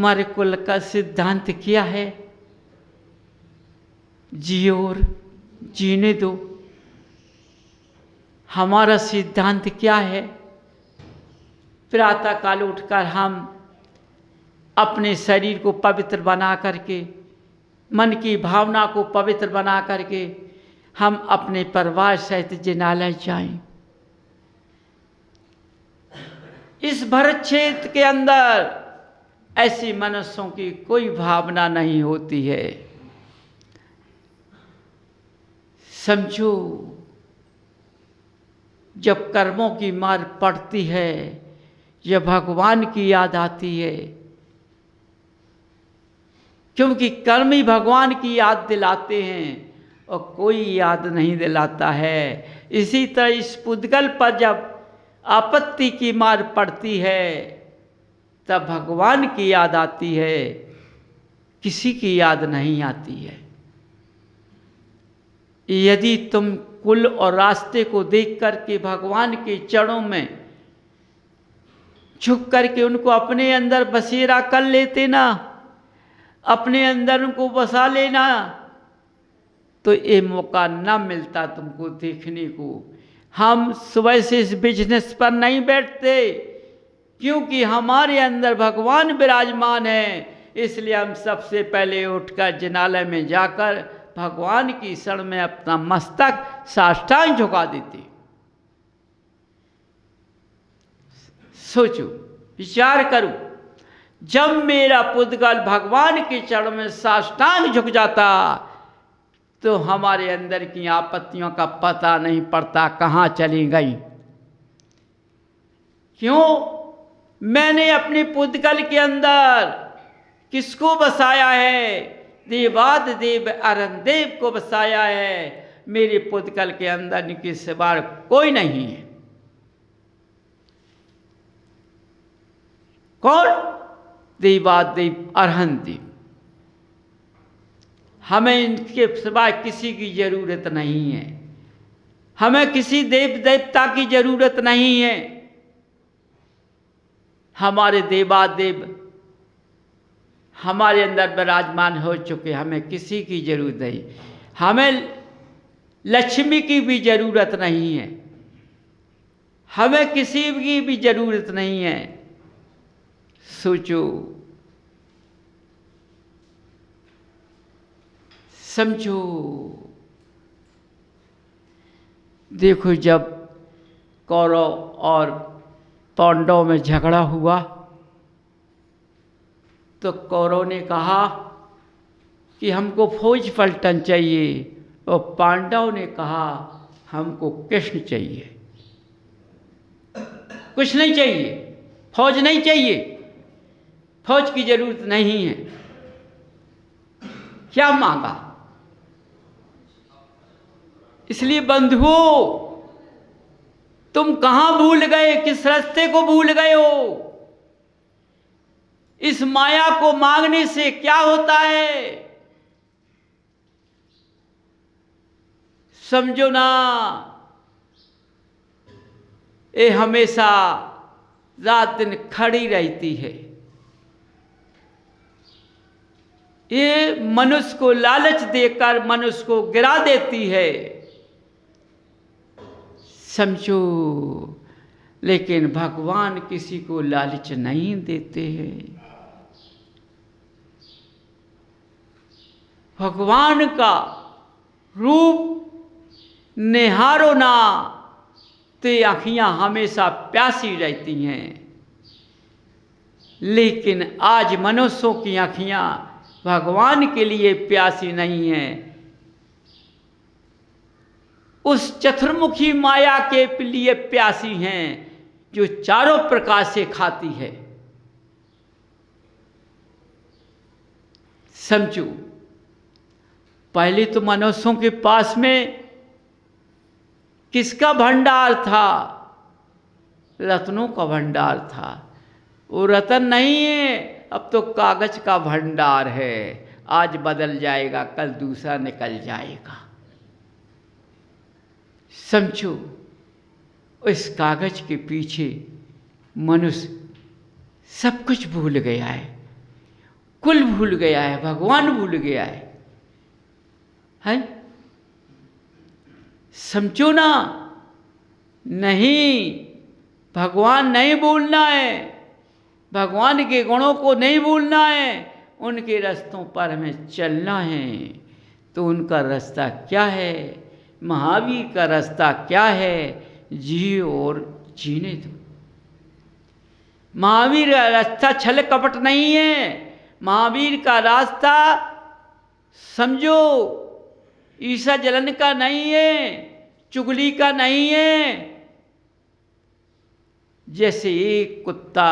तुम्हारे कुल का सिद्धांत क्या है? जियो और जीने दो। हमारा सिद्धांत क्या है? प्रातः काल उठकर हम अपने शरीर को पवित्र बना करके, मन की भावना को पवित्र बना करके हम अपने परिवार सहित जिनालय जाएं। इस भरत क्षेत्र के अंदर ऐसी मनुष्यों की कोई भावना नहीं होती है। समझो, जब कर्मों की मार पड़ती है, जब भगवान की याद आती है, क्योंकि कर्म ही भगवान की याद दिलाते हैं और कोई याद नहीं दिलाता है। इसी तरह इस पुद्गल पर जब आपत्ति की मार पड़ती है तब भगवान की याद आती है, किसी की याद नहीं आती है। यदि तुम कुल और रास्ते को देख करके भगवान के चरणों में झुक करके उनको अपने अंदर बसेरा कर लेते ना, अपने अंदर उनको बसा लेना, तो ये मौका ना मिलता तुमको देखने को। हम सुबह से इस बिजनेस पर नहीं बैठते, क्योंकि हमारे अंदर भगवान विराजमान है। इसलिए हम सबसे पहले उठकर जिनालय में जाकर भगवान की शरण में अपना मस्तक साष्टांग झुका देते। सोचो, विचार करो, जब मेरा पुद्गल भगवान के चरण में साष्टांग झुक जाता तो हमारे अंदर की आपत्तियों का पता नहीं पड़ता कहाँ चली गई। क्यों? मैंने अपने पुद्गल के अंदर किसको बसाया है? देवाद देव अरन देव को बसाया है। मेरे पुद्गल के अंदर इनके सिवा कोई नहीं है। कौन? देवाद देव अरहन देव। हमें इनके सिवा किसी की जरूरत नहीं है। हमें किसी देव देवता की जरूरत नहीं है। हमारे देवादेव हमारे अंदर विराजमान हो चुके, हमें किसी की जरूरत नहीं। हमें लक्ष्मी की भी जरूरत नहीं है, हमें किसी की भी जरूरत नहीं है। सोचो, समझो। देखो, जब कौरव और पांडव में झगड़ा हुआ तो कौरव ने कहा कि हमको फौज पलटन चाहिए और पांडव ने कहा हमको कृष्ण चाहिए। कुछ नहीं चाहिए, फौज नहीं चाहिए, फौज की जरूरत नहीं है। क्या मांगा? इसलिए बंधुओं, तुम कहां भूल गए? किस रास्ते को भूल गए हो? इस माया को मांगने से क्या होता है? समझो ना, ये हमेशा रात दिन खड़ी रहती है। ये मनुष्य को लालच देकर मनुष्य को गिरा देती है। समझो, लेकिन भगवान किसी को लालच नहीं देते हैं। भगवान का रूप निहारो ना तो आँखियाँ हमेशा प्यासी रहती हैं। लेकिन आज मनुष्यों की आँखियाँ भगवान के लिए प्यासी नहीं हैं, उस चतुर्मुखी माया के लिए प्यासी हैं जो चारों प्रकार से खाती है। समझो, पहले तो मनुष्यों के पास में किसका भंडार था? रत्नों का भंडार था। वो रतन नहीं है, अब तो कागज का भंडार है। आज बदल जाएगा, कल दूसरा निकल जाएगा। समझो, इस कागज के पीछे मनुष्य सब कुछ भूल गया है। कुल भूल गया है, भगवान भूल गया है? समझो ना, नहीं, भगवान नहीं भूलना है, भगवान के गुणों को नहीं भूलना है, उनके रास्तों पर हमें चलना है। तो उनका रास्ता क्या है? महावीर का रास्ता क्या है? जियो और जीने दो। महावीर का रास्ता छल कपट नहीं है। महावीर का रास्ता समझो ईसा जलन का नहीं है, चुगली का नहीं है। जैसे एक कुत्ता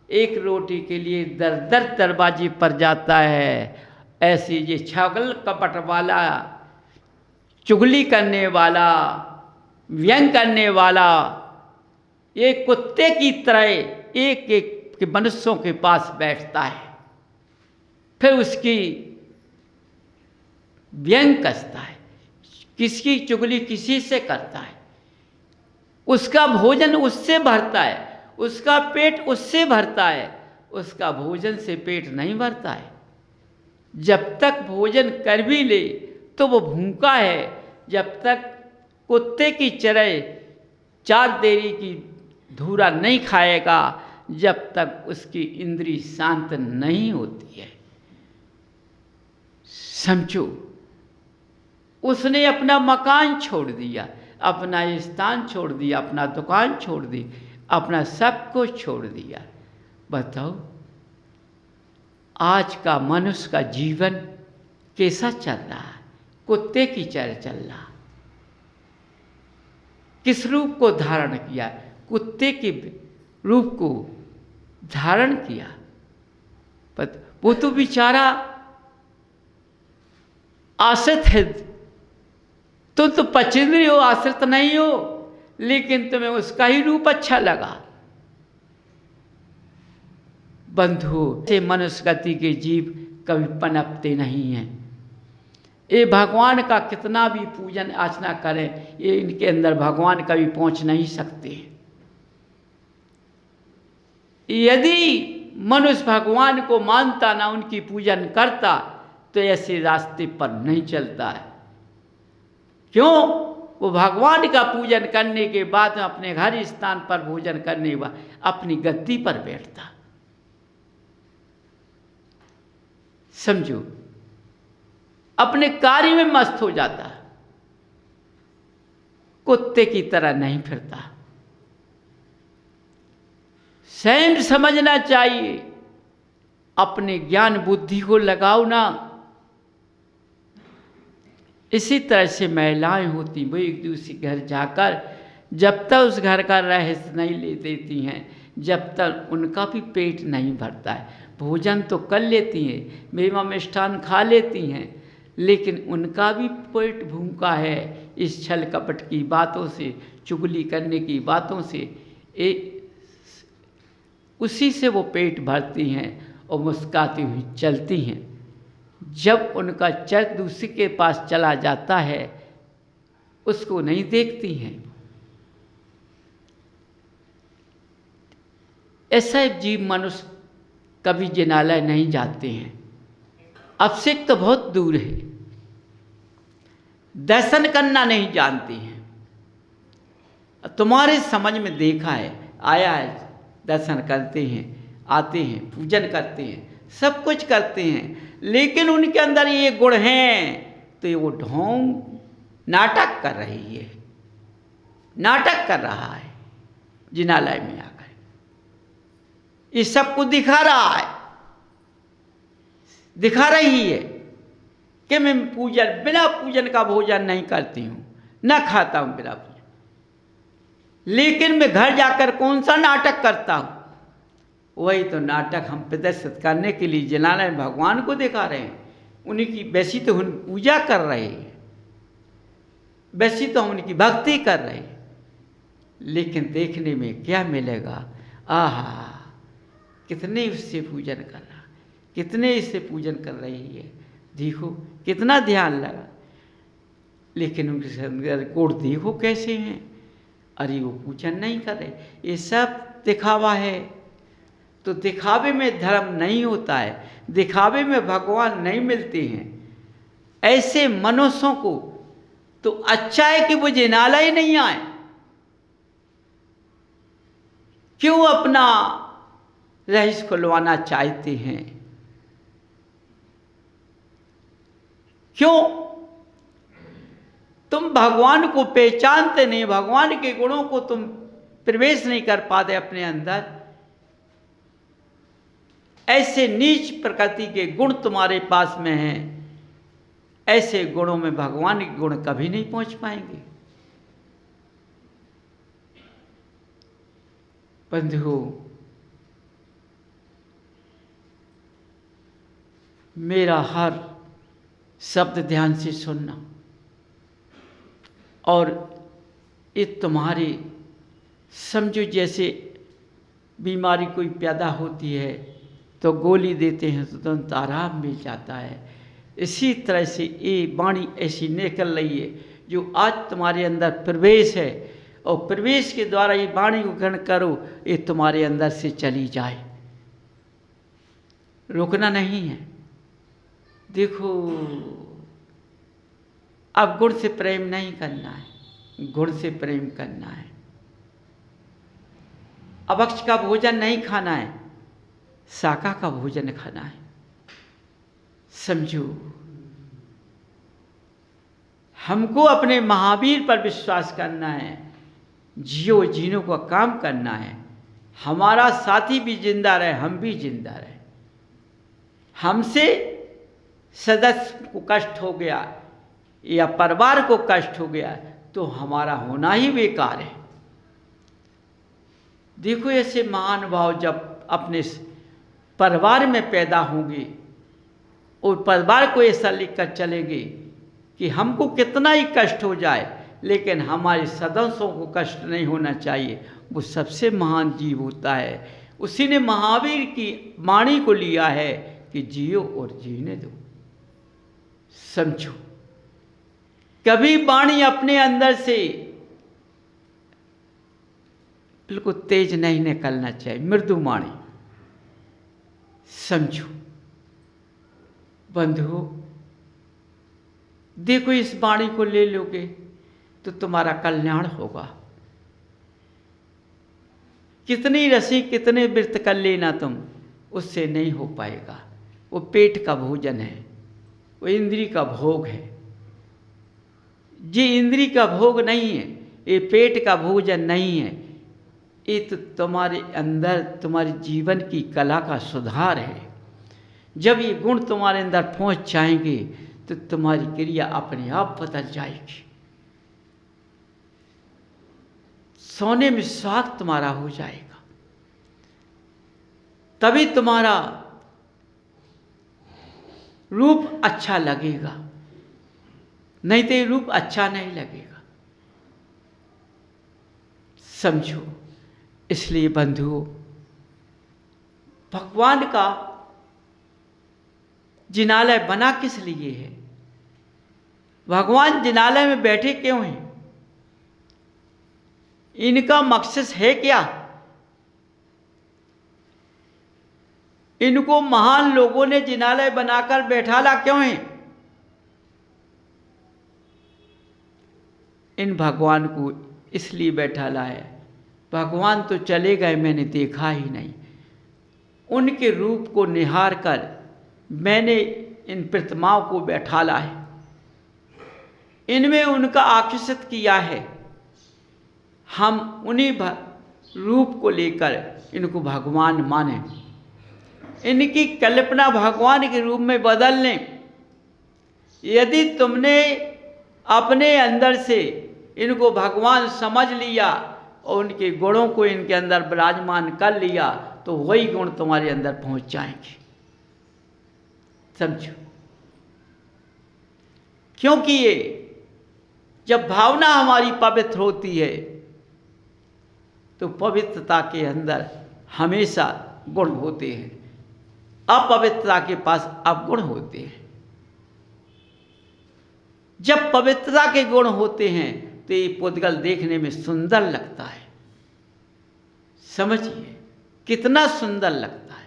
एक रोटी के लिए दर दर दरवाजे पर जाता है, ऐसे ये छगल कपट वाला, चुगली करने वाला, व्यंग करने वाला, एक कुत्ते की तरह एक एक के मनुष्यों के पास बैठता है, फिर उसकी व्यंग कसता है, किसकी चुगली किसी से करता है, उसका भोजन उससे भरता है, उसका पेट उससे भरता है, उसका भोजन से पेट नहीं भरता है। जब तक भोजन कर भी ले तो वो भूखा है। जब तक कुत्ते की तरह चार देरी की धूरा नहीं खाएगा, जब तक उसकी इंद्री शांत नहीं होती है। समझो, उसने अपना मकान छोड़ दिया, अपना स्थान छोड़ दिया, अपना दुकान छोड़ दी, अपना सब कुछ छोड़ दिया। बताओ आज का मनुष्य का जीवन कैसा चल रहा है? कुत्ते की तरह चल रहा। किस रूप को धारण किया? कुत्ते के रूप को धारण किया। वो तो बेचारा आश्रित है, तुम तो पचेंद्री हो, आश्रित नहीं हो, लेकिन तुम्हें उसका ही रूप अच्छा लगा। बंधु, से मनुष्य गति के जीव कभी पनपते नहीं हैं। ये भगवान का कितना भी पूजन अर्चना करें, ये इनके अंदर भगवान कभी पहुंच नहीं सकते। यदि मनुष्य भगवान को मानता ना, उनकी पूजन करता, तो ऐसे रास्ते पर नहीं चलता है। क्यों? वो भगवान का पूजन करने के बाद अपने घर स्थान पर भोजन करने के बाद अपनी गद्दी पर बैठता। समझो, अपने कार्य में मस्त हो जाता, कुत्ते की तरह नहीं फिरता। स्वयं समझना चाहिए, अपने ज्ञान बुद्धि को लगाओ ना। इसी तरह से महिलाएं होती, वो एक दूसरे घर जाकर जब तक उस घर का रहस्य नहीं ले देती हैं, जब तक उनका भी पेट नहीं भरता है। भोजन तो कर लेती हैं, मेवा मिष्ठान खा लेती हैं, लेकिन उनका भी पेट भूखा है इस छल कपट की बातों से, चुगली करने की बातों से। उसी से वो पेट भरती हैं और मुस्कुराती हुई चलती हैं। जब उनका चर दूसरे के पास चला जाता है, उसको नहीं देखती हैं। ऐसा जीव मनुष्य कभी जिनालय नहीं जाते हैं। अभिषेक तो बहुत दूर है, दर्शन करना नहीं जानते हैं। तुम्हारे समझ में देखा है, आया है, दर्शन करते हैं, आते हैं, पूजन करते हैं, सब कुछ करते हैं, लेकिन उनके अंदर ये गुण हैं, तो ये वो ढोंग नाटक कर रही है, नाटक कर रहा है जिनालय में आकर। ये सबको दिखा रहा है, दिखा रही है कि मैं पूजन, बिना पूजन का भोजन नहीं करती हूँ, न खाता हूँ बिना पूजन, लेकिन मैं घर जाकर कौन सा नाटक करता हूँ? वही तो नाटक हम प्रदर्शित करने के लिए जिनालय में भगवान को दिखा रहे हैं। उनकी वैसी तो हम पूजा कर रहे हैं, वैसी तो हम उनकी भक्ति कर रहे हैं, लेकिन देखने में क्या मिलेगा? आहा, कितने उससे पूजन कर रहा, कितने इससे पूजन कर रही है, देखो कितना ध्यान लगा, लेकिन उनके अंदर गुण देखो कैसे हैं। अरे वो पूजन नहीं कर रहे, ये सब दिखावा है। तो दिखावे में धर्म नहीं होता है, दिखावे में भगवान नहीं मिलते हैं। ऐसे मनुष्यों को तो अच्छा है कि वो जिनालय नहीं आए। क्यों अपना रहस्य खुलवाना चाहते हैं? क्यों? तुम भगवान को पहचानते नहीं, भगवान के गुणों को तुम प्रवेश नहीं कर पाते अपने अंदर। ऐसे नीच प्रकृति के गुण तुम्हारे पास में हैं, ऐसे गुणों में भगवान के गुण कभी नहीं पहुंच पाएंगे। बंधुओं, मेरा हर शब्द ध्यान से सुनना, और ये तुम्हारी समझो जैसे बीमारी कोई पैदा होती है तो गोली देते हैं तो तुरंत आराम मिल जाता है। इसी तरह से ये वाणी ऐसी निकल रही है जो आज तुम्हारे अंदर प्रवेश है, और प्रवेश के द्वारा ये वाणी को ग्रहण करो, ये तुम्हारे अंदर से चली जाए, रुकना नहीं है। देखो, अब गुण से प्रेम नहीं करना है, गुण से प्रेम करना है। अभक्ष का भोजन नहीं खाना है, शाका का भोजन खाना है। समझो, हमको अपने महावीर पर विश्वास करना है, जियो जीनों का काम करना है। हमारा साथी भी जिंदा रहे, हम भी जिंदा रहे। हमसे सदस्य को कष्ट हो गया या परिवार को कष्ट हो गया तो हमारा होना ही बेकार है। देखो, ऐसे महान भाव जब अपने परिवार में पैदा होंगे और परिवार को ऐसा लिखकर चलेंगे कि हमको कितना ही कष्ट हो जाए लेकिन हमारे सदस्यों को कष्ट नहीं होना चाहिए, वो सबसे महान जीव होता है। उसी ने महावीर की वाणी को लिया है कि जियो और जीने दो। समझो, कभी वाणी अपने अंदर से बिल्कुल तेज नहीं निकलना चाहिए, मृदु वाणी। समझो बंधुओं, देखो इस वाणी को ले लोगे तो तुम्हारा कल्याण होगा। कितनी रसी कितने व्रत कर लेना तुम, उससे नहीं हो पाएगा। वो पेट का भोजन है, वो इंद्री का भोग है। ये इंद्री का भोग नहीं है, ये पेट का भोजन नहीं है, ये तो तुम्हारे अंदर तुम्हारे जीवन की कला का सुधार है। जब ये गुण तुम्हारे अंदर पहुंच जाएंगे तो तुम्हारी क्रिया अपने आप बदल जाएगी। सोने में स्वाद तुम्हारा हो जाएगा, तभी तुम्हारा रूप अच्छा लगेगा, नहीं तो ये रूप अच्छा नहीं लगेगा। समझो, इसलिए बंधुओं, भगवान का जिनालय बना किस लिए है? भगवान जिनालय में बैठे क्यों हैं? इनका मकसद है क्या? इनको महान लोगों ने जिनालय बनाकर बैठाला क्यों है? इन भगवान को इसलिए बैठाला है, भगवान तो चले गए, मैंने देखा ही नहीं। उनके रूप को निहार कर मैंने इन प्रतिमाओं को बैठाला है, इनमें उनका आकर्षित किया है। हम उन्हीं रूप को लेकर इनको भगवान माने, इनकी कल्पना भगवान के रूप में बदल लें। यदि तुमने अपने अंदर से इनको भगवान समझ लिया और उनके गुणों को इनके अंदर विराजमान कर लिया तो वही गुण तुम्हारे अंदर पहुंच जाएंगे। समझो, क्योंकि ये जब भावना हमारी पवित्र होती है तो पवित्रता के अंदर हमेशा गुण होते हैं, अपवित्रता के पास अवगुण होते हैं। जब पवित्रता के गुण होते हैं तो ये पुद्गल देखने में सुंदर लगता है। समझिए कितना सुंदर लगता है,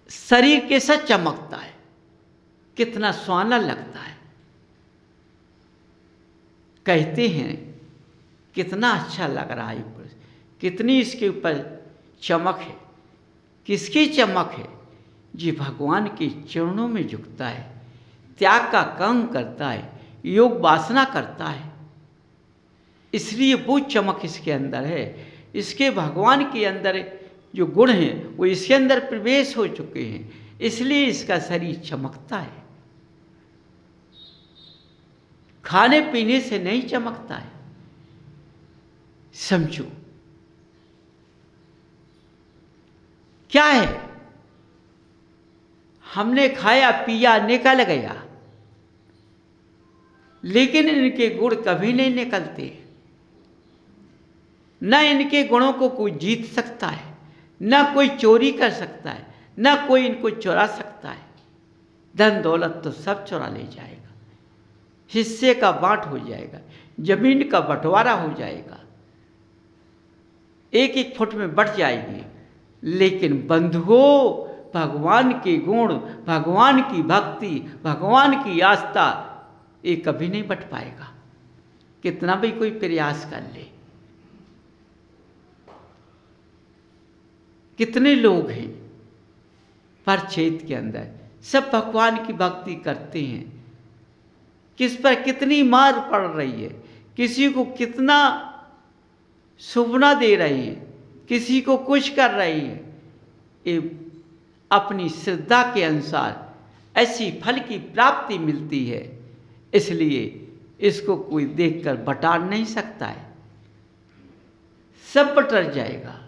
शरीर कैसा चमकता है, कितना सुहाना लगता है। कहते हैं कितना अच्छा लग रहा है पुरुष, कितनी इसके ऊपर चमक है। किसकी चमक है? जी भगवान के चरणों में झुकता है, त्याग का काम करता है, योग वासना करता है, इसलिए वो चमक इसके अंदर है। इसके भगवान के अंदर जो गुण हैं वो इसके अंदर प्रवेश हो चुके हैं, इसलिए इसका शरीर चमकता है। खाने पीने से नहीं चमकता है, समझो क्या है। हमने खाया पिया निकल गया, लेकिन इनके गुण कभी नहीं निकलते। न इनके गुणों को कोई जीत सकता है, न कोई चोरी कर सकता है, न कोई इनको चुरा सकता है। धन दौलत तो सब चुरा ले जाएगा, हिस्से का बांट हो जाएगा, जमीन का बंटवारा हो जाएगा, एक एक फुट में बट जाएगी। लेकिन बंधुओं, भगवान के गुण, भगवान की भक्ति, भगवान की आस्था, ये कभी नहीं बट पाएगा, कितना भी कोई प्रयास कर ले। कितने लोग हैं परिक्षेत्र के अंदर, सब भगवान की भक्ति करते हैं, किस पर कितनी मार पड़ रही है, किसी को कितना सुपना दे रही है, किसी को कुछ कर रही है। ये अपनी श्रद्धा के अनुसार ऐसी फल की प्राप्ति मिलती है, इसलिए इसको कोई देखकर बटार नहीं सकता है, सब बटर जाएगा।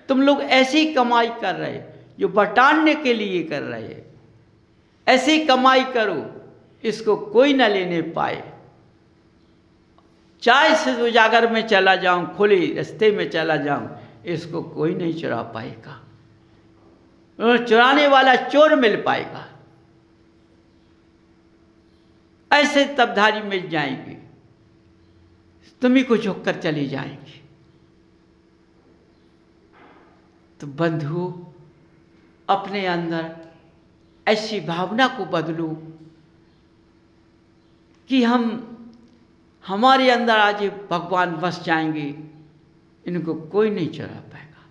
तुम लोग ऐसी कमाई कर रहे जो बटाने के लिए कर रहे, ऐसी कमाई करो इसको कोई न लेने पाए। चाहे से उजागर में चला जाऊं, खुले रास्ते में चला जाऊं, इसको कोई नहीं चुरा पाएगा। चुराने वाला चोर मिल पाएगा। ऐसे तबधारी मिल जाएंगे, तुम्ही को झुक कर चली जाएंगी। तो बंधु, अपने अंदर ऐसी भावना को बदलो कि हमारे अंदर आज भगवान बस जाएंगे, इनको कोई नहीं चुरा पाएगा।